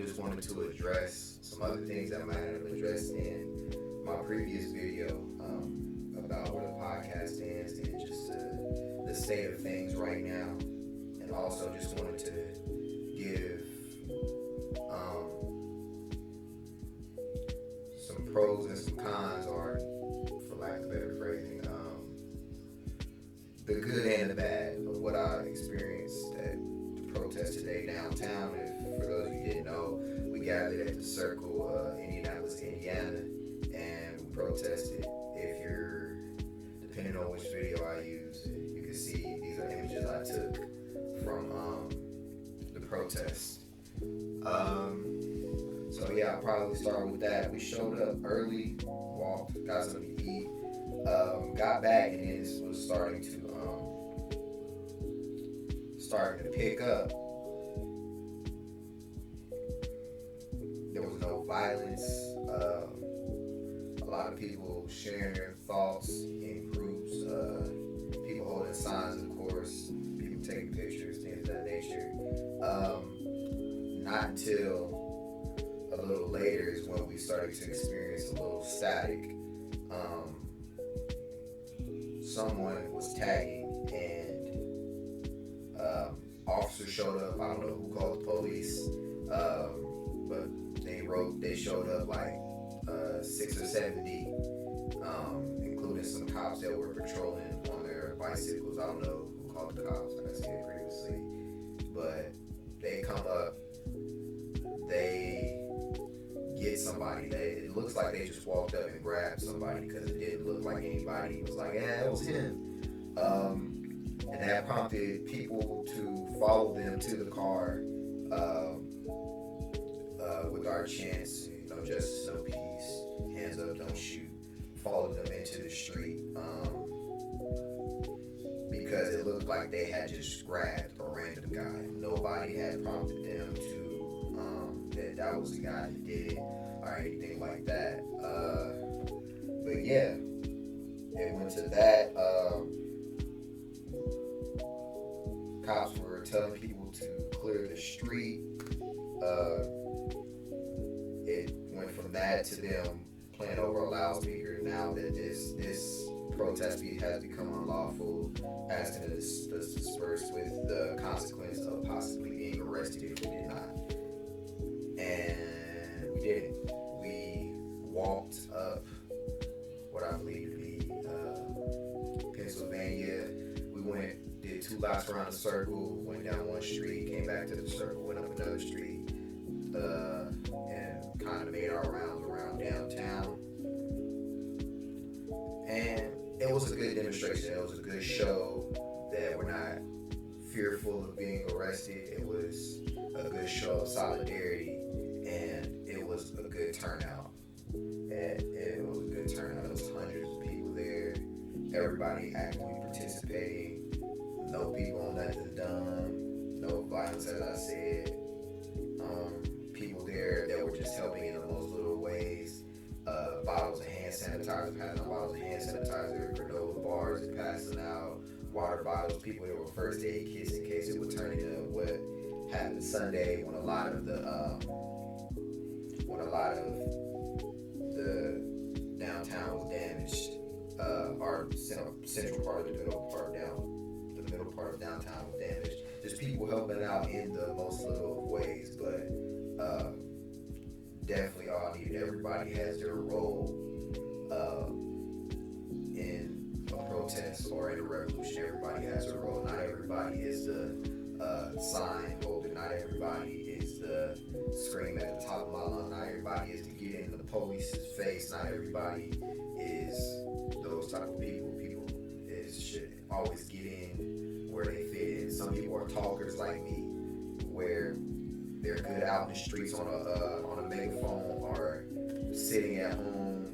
just wanted to address some other things that I might have addressed in my previous video about where the podcast stands and just the state of things right now. And also just wanted to give some pros and some cons, or for lack of better phrasing, the good and the bad of what I experienced at the protest today downtown. If for those of you who didn't know, we gathered at the Circle, Indianapolis, Indiana, and we protested. If you're, depending on which video I use, you can see these are images I took from the protest. So yeah, I'll probably start with that. We showed up early, walked, got something to eat, got back, and then it was starting to pick up. There was no violence. A lot of people sharing their thoughts in groups. People holding signs, of course. People taking pictures, things of that nature. Not until a little later is when we started to experience a little static. Someone was tagging, and officers showed up. I don't know who called the police, but they showed up like 6 or 7 deep, including some cops that were patrolling on their bicycles. I don't know who called the cops, like I said previously, but they come up, they get somebody. It looks like they just walked up and grabbed somebody, because it didn't look like anybody was like, yeah, it was him. And that prompted people to follow them to the car with our chants, justice, no peace, hands up, don't shoot. Followed them into the street because it looked like they had just grabbed a random guy. Nobody had prompted them to that was the guy that did it or anything like that. But yeah, it went to that. Cops were telling people to clear the street. It went from that to them playing over a loudspeaker. Now that this protest has become unlawful, asking us to disperse with the consequence of possibly being arrested if we did not. And we did it. We walked up what I believe to be Pennsylvania. We did 2 laps around the circle, went down one street, came back to the circle, went up another street, and kind of made our rounds around downtown. And it was a good demonstration. It was a good show that we're not fearful of being arrested. It was a good show of solidarity, and it was a good turnout. It was a good turnout. There was hundreds of people there. Everybody actively participating. No people on nothing dumb. No violence, as I said. People there that were just helping in the most little ways. Bottles of hand sanitizer, passing out bottles of hand sanitizer, granola bars and passing out water bottles. People there with first aid kits in case it would turn into what happened Sunday when a lot of the downtown was damaged. Our central part of the middle part of downtown was damaged. Just people helping out in the most little of ways, but definitely all needed. Everybody has their role in a protest or in a revolution. Everybody has their role. Not everybody is the sign holder. Not everybody is the scream at the top of my lungs. Not everybody is to get in the police's face. Not everybody is those type of people. People should always get in where they fit in. Some people are talkers like me, where they're good out in the streets on a megaphone or sitting at home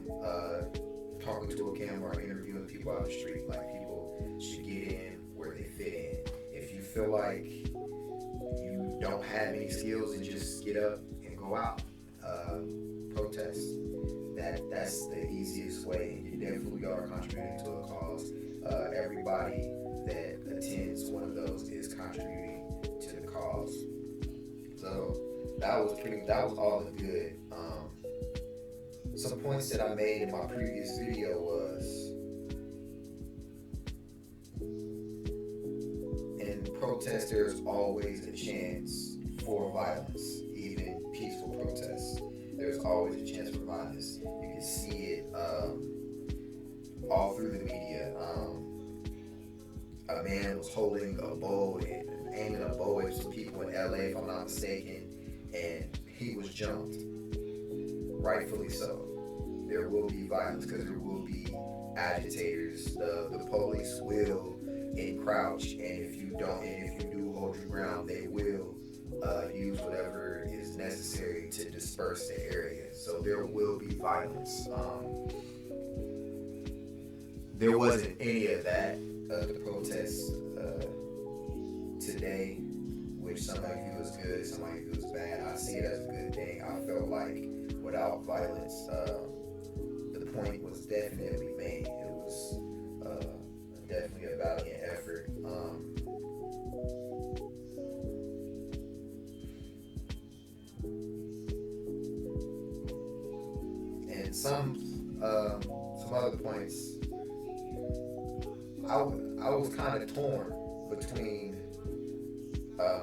talking to a camera or interviewing people out the street. Like, people should get in where they fit in. If you feel like you don't have any skills, and just get up and go out, protest. That's the easiest way. You definitely are contributing to a cause. Everybody that attends one of those is contributing to the cause. So that was all the good. Some points that I made in my previous video was, in protests there's always a chance for violence, even peaceful protests. There's always a chance for violence. You can see it all through the media. A man was holding a bow and aiming a bow at some people in LA, if I'm not mistaken, and he was jumped. Rightfully so. There will be violence because there will be agitators. The police will encroach, and if you do hold your ground, they will use whatever is necessary to disperse the area. So there will be violence. There wasn't any of that the protests today, which some might view as good, some might view as bad. I see it as a good thing. I felt like without violence, the point was definitely made. It was definitely a valiant effort. And some other points, I was kind of torn between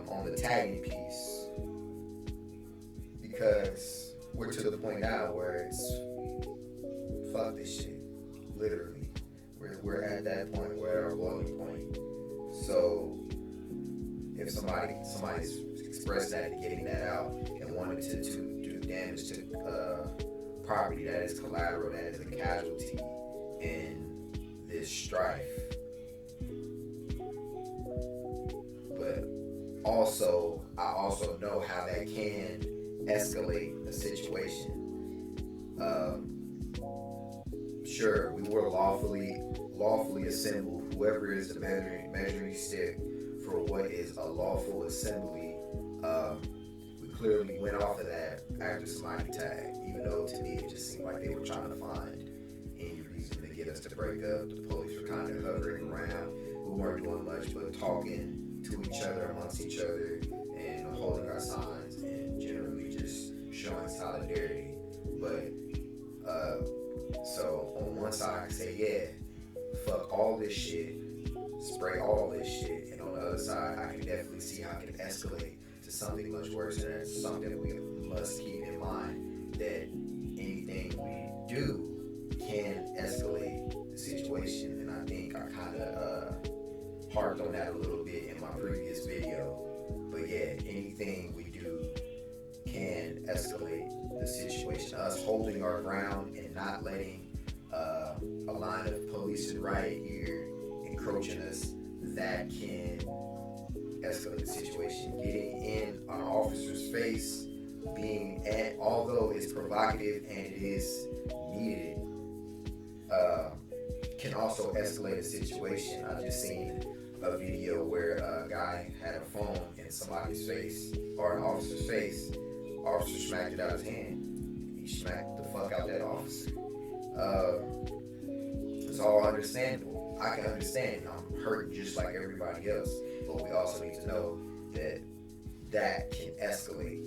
on the tagging piece, because we're to the point now where it's fuck this shit, literally. We're at that point, we're at our boiling point. So if somebody's expressed that, getting that out, and wanted to do damage to property that is collateral, that is a casualty in this strife. But also, I also know how that can escalate a situation. Sure, we were lawfully assembled. Whoever is the measuring stick for what is a lawful assembly, we clearly went off of that after somebody tagged, even though to me it just seemed like they were trying to find any reason to get us to break up. The police were kind of hovering around. We weren't doing much but talking to each other, amongst each other, and holding our signs, and generally just showing solidarity. But so on one side I can say, yeah, fuck all this shit, spray all this shit, and on the other side I can definitely see how it can escalate to something much worse. And that's something we must keep in mind, that anything we do can escalate the situation. And I think I kind of harped on that a little bit in my previous video. But yeah, anything we do can escalate the situation. Us holding our ground and not letting a line of police right here encroaching us, that can escalate the situation. Getting in an officer's face, although it's provocative and it is needed, can also escalate a situation. I just seen a video where a guy had a phone in somebody's face, or an officer's face. Officer smacked it out of his hand. He smacked the fuck out that officer. It's all understandable. I can understand. I'm hurting just like everybody else. But we also need to know that that can escalate.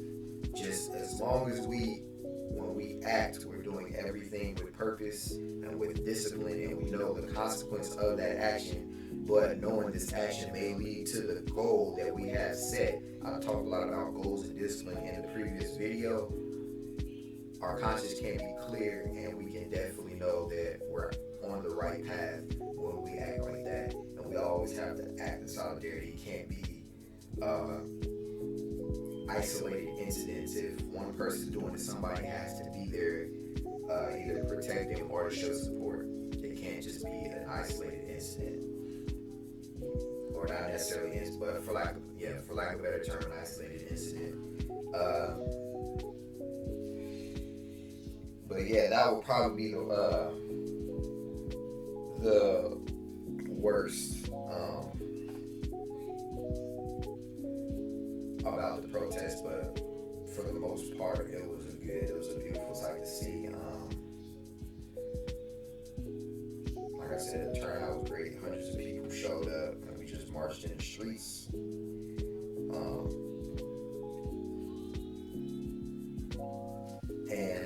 Just as long as when we act, we're doing everything with purpose and with discipline, and we know the consequence of that action, but knowing this action may lead to the goal that we have set. I talked a lot about goals and discipline in the previous video. Our conscience can be clear, and we can definitely know that we're on the right path when we act like that. And we always have to act in solidarity. It can't be isolated incidents. If one person's doing it, somebody has to be there, either to protect them or to show support. It can't just be an isolated incident, or not necessarily, but for lack of a better term, an isolated incident. But yeah, that would probably be the worst about the protest, but for the most part, it was a beautiful sight to see. Like I said, the turnout was great. Hundreds of people showed up, and we just marched in the streets.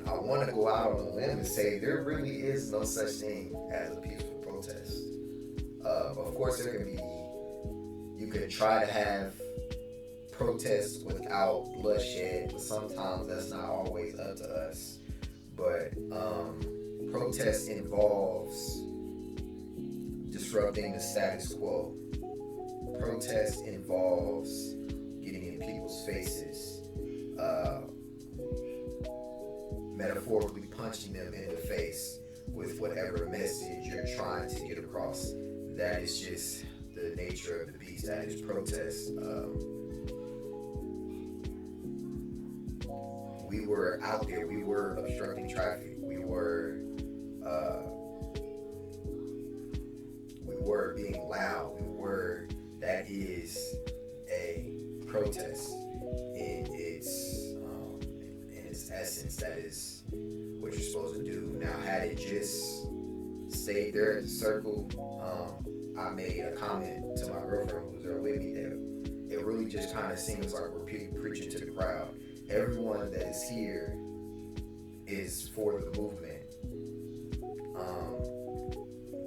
I want to go out on a limb and say there really is no such thing as a peaceful protest. Of course, there can be. You could try to have protests without bloodshed, but sometimes that's not always up to us. But protest involves disrupting the status quo. Protest involves getting in people's faces, metaphorically punching them in the face with whatever message you're trying to get across. That is just the nature of the beast. That is protest. We were out there. We were obstructing traffic. We were being loud. That is a protest in its essence. That is what you're supposed to do. Now, had it just stayed there at the circle, I made a comment to my girlfriend who was there with me that it really just kind of seems like we're preaching to the crowd. Everyone that is here is for the movement.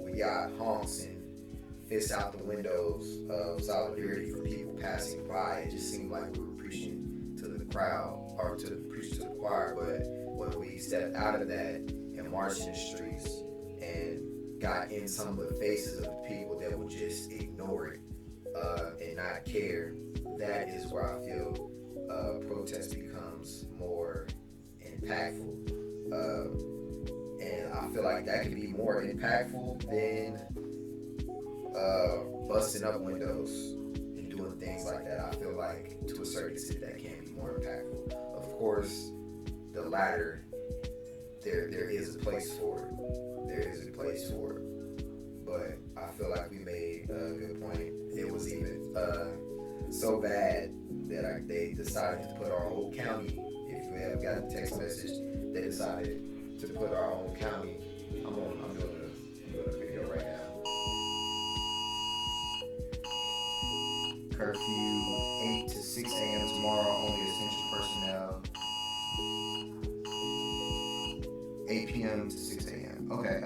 We got honks and fists out the windows of solidarity for people passing by. It just seemed like we were preaching to the crowd or preaching to the choir. But when we stepped out of that and marched in the streets and got in some of the faces of the people that would just ignore it and not care, that is where I feel protest becomes more impactful. And I feel like that could be more impactful than busting up windows and doing things like that. I feel like to a certain extent that can be more impactful. Of course, the latter, there is a place for it. There is a place for it. But I feel like we made a good point. It was even so bad that they decided to put our whole county. If you have gotten a text message, they decided to put our own county. I'm doing a video right now. Curfew 8 to 6 a.m. tomorrow. Only essential personnel. 8 p.m. to 6 a.m. Okay.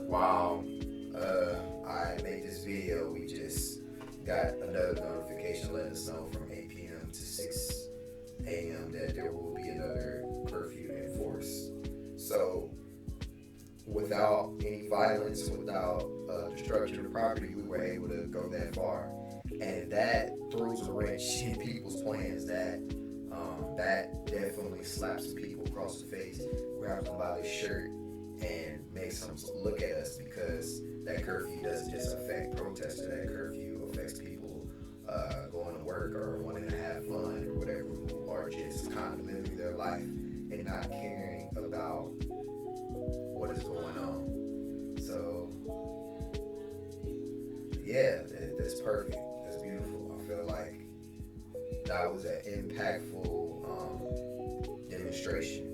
Wow. I made this video. We just got another notification letting us know from 8 p.m. to 6 a.m. that there will be another curfew enforced. So, without any violence, without destruction of property, we were able to go that far. And that throws a wrench in people's plans. That definitely slaps some people across the face, grabs them by their shirt, and makes them look at us, because that curfew doesn't just affect protesters. That curfew affects people going to work or wanting to have fun or whatever, who are just kind of living their life and not caring about what is going on. So, yeah, that's perfect. That's beautiful. I feel like that was an impactful demonstration.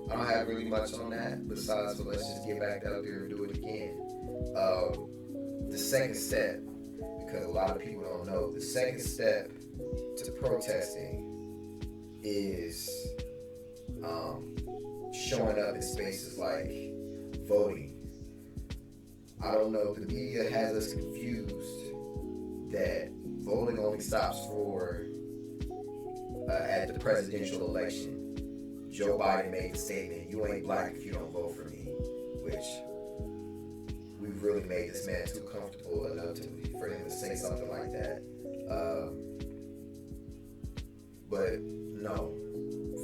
I don't have really much on that besides, so let's just get back out there and do it again. The second step, because a lot of people don't know, the second step to protesting is showing up in spaces like voting. I don't know, the media has us confused that voting only stops for at the presidential election. Joe Biden made the statement, "You ain't black if you don't vote for me," which we've really made this man too comfortable enough for him to say something like that. But no,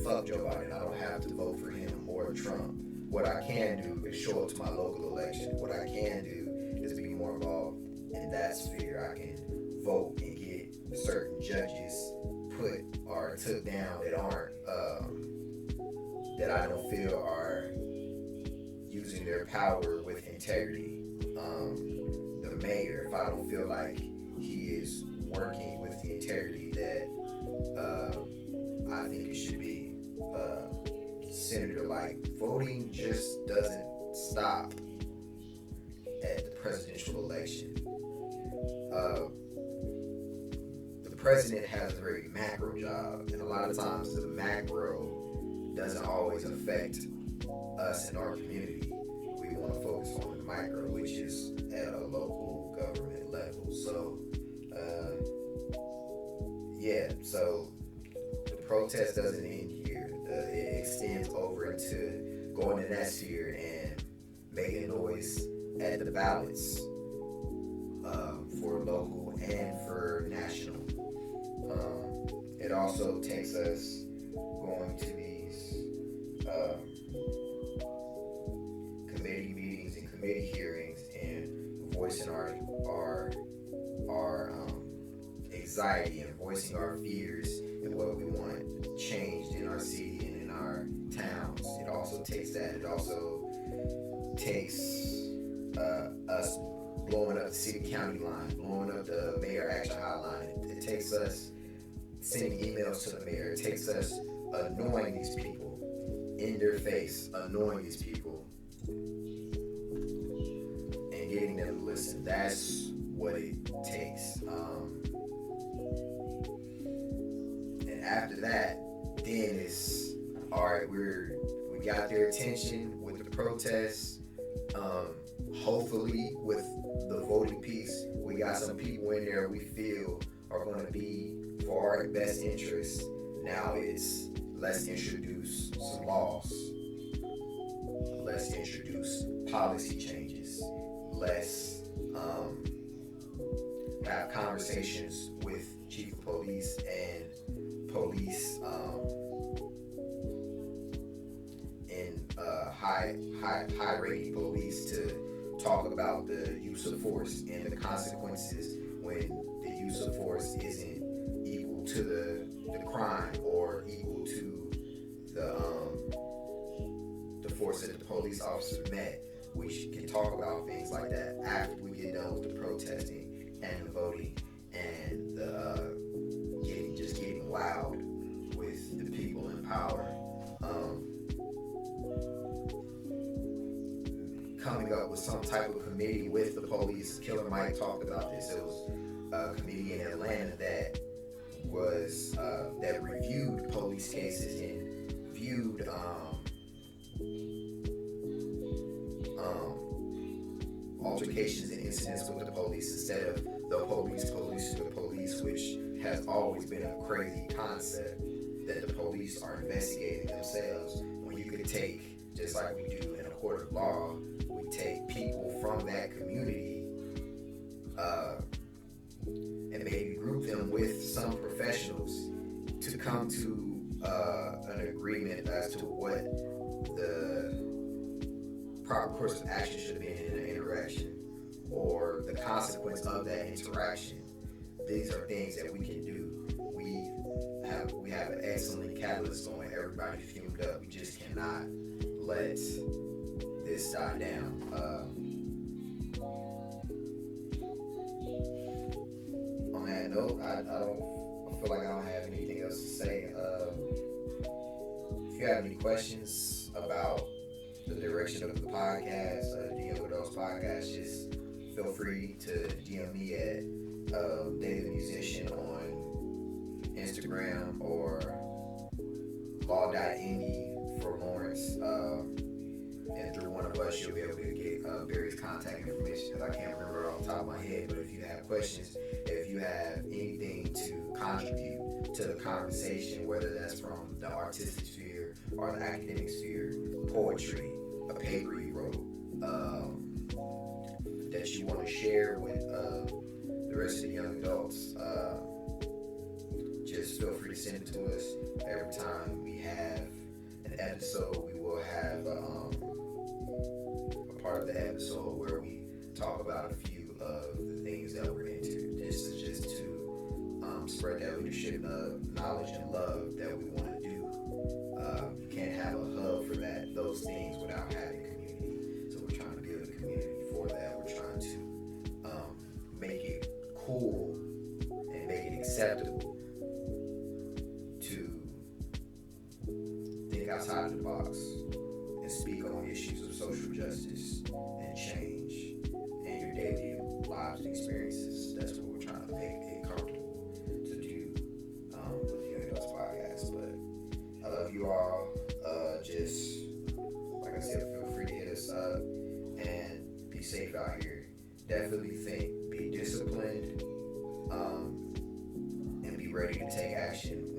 fuck Joe Biden. I don't have to vote for him or Trump. What I can do is show up to my local election. What I can do is be more involved in that sphere. I can vote and get certain judges put or took down that aren't that I don't feel are using their power with integrity. The mayor, if I don't feel like he is working with the integrity that I think it should be, Senator, like, voting just doesn't stop at the presidential election. president has a very macro job, and a lot of times the macro doesn't always affect us in our community. We want to focus on the micro, which is at a local government level. So, so the protest doesn't end here. It extends over into going in that sphere and making noise at the ballots for local and for national. It also takes us going to these committee meetings and committee hearings and voicing our anxiety and voicing our fears and what we want changed in our city and in our towns. It also takes that. It also takes us blowing up the city-county line, blowing up the mayor action hotline. It takes us sending emails to the mayor. It takes us annoying these people in their face, annoying these people, and getting them to listen. That's what it takes. And after that, then it's all right. We got their attention with the protests. Hopefully, with the voting piece, we got some people in there we feel are going to be for our best interests. Now it's let's introduce some laws. Let's introduce policy changes. Let's have conversations with chief of police and police and high rating police to talk about the use of force and the consequences when the use of force isn't equal to the crime or equal to the force that the police officer met. We can talk about things like that after we get done with the protesting and the voting and the getting loud with the people in power. Coming up with some type of committee with the police. Killer Mike talked about this. It was a committee in Atlanta that was that reviewed police cases and viewed altercations and incidents with the police instead of the police to the police, which has always been a crazy concept that the police are investigating themselves when you could take, just like we do in a court of law, we take people from that community and maybe group them with some professionals to come to an agreement as to what the proper course of action should be in an interaction or the consequence of that interaction. These are things that we can do. We have an excellent catalyst going. Everybody's fumed up. We just cannot let this die down. On that note, I feel like I don't have anything else to say. If you have any questions about the direction of the podcast, DM with those podcasts, just feel free to DM me at David Musician on Instagram or law.indie for Lawrence. And through one of us, you'll be able to get various contact information because I can't remember off the top of my head. But if you have questions, if you have anything to contribute to the conversation, whether that's from the artistic sphere or the academic sphere, poetry, a paper you wrote, that you want to share with the rest of the young adults, just feel free to send it to us. Every time we have an episode, we will have a part of the episode where we talk about a few of the things that we're into. This is just to spread that leadership knowledge and love that we want to do. You can't have a hub for those things without having community. So we're trying to build a community for that. We're trying to make it cool and make it acceptable to think outside of the box and speak on issues of social justice and change in your daily lives and experiences. That's what we're trying to make it comfortable to do safe out here. Definitely think, be disciplined, and be ready to take action